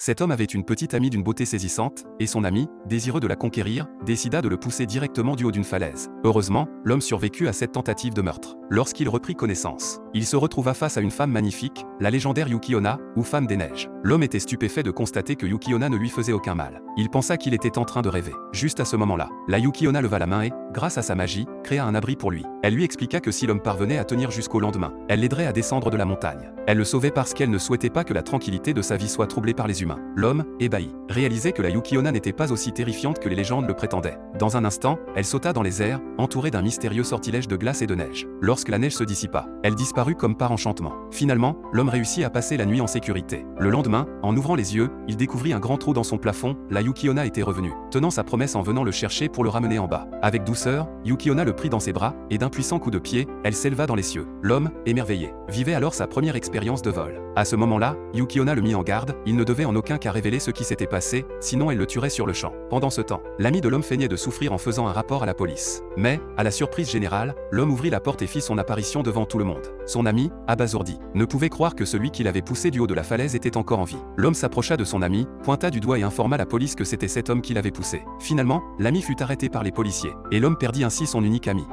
Cet homme avait une petite amie d'une beauté saisissante, et son ami, désireux de la conquérir, décida de le pousser directement du haut d'une falaise. Heureusement, l'homme survécut à cette tentative de meurtre. Lorsqu'il reprit connaissance, il se retrouva face à une femme magnifique, la légendaire Yuki Onna, ou femme des neiges. L'homme était stupéfait de constater que Yuki Onna ne lui faisait aucun mal. Il pensa qu'il était en train de rêver. Juste à ce moment-là, la Yuki Onna leva la main et, grâce à sa magie, créa un abri pour lui. Elle lui expliqua que si l'homme parvenait à tenir jusqu'au lendemain, elle l'aiderait à descendre de la montagne. Elle le sauvait parce qu'elle ne souhaitait pas que la tranquillité de sa vie soit troublée par les humains. L'homme, ébahi, réalisait que la Yuki Onna n'était pas aussi terrifiante que les légendes le prétendaient. Dans un instant, elle sauta dans les airs, entourée d'un mystérieux sortilège de glace et de neige. Lorsque la neige se dissipa, elle disparut comme par enchantement. Finalement, l'homme réussit à passer la nuit en sécurité. Le lendemain, en ouvrant les yeux, il découvrit un grand trou dans son plafond. La Yuki Onna était revenue, tenant sa promesse en venant le chercher pour le ramener en bas. Avec douceur, Yuki Onna le prit dans ses bras, et d'un puissant coup de pied, elle s'éleva dans les cieux. L'homme, émerveillé, vivait alors sa première expérience de vol. À ce moment-là, Yuki Onna le mit en garde, il ne devait en aucun cas révéler ce qui s'était passé, sinon elle le tuerait sur le champ. Pendant ce temps, l'ami de l'homme feignait de souffrir en faisant un rapport à la police. Mais, à la surprise générale, l'homme ouvrit la porte et fit son apparition devant tout le monde. Son ami, abasourdi, ne pouvait croire que celui qui l'avait poussé du haut de la falaise était encore en vie. L'homme s'approcha de son ami, pointa du doigt et informa la police que c'était cet homme qui l'avait poussé. Finalement, l'ami fut arrêté par les policiers, et l'homme perdit ainsi son unique ami.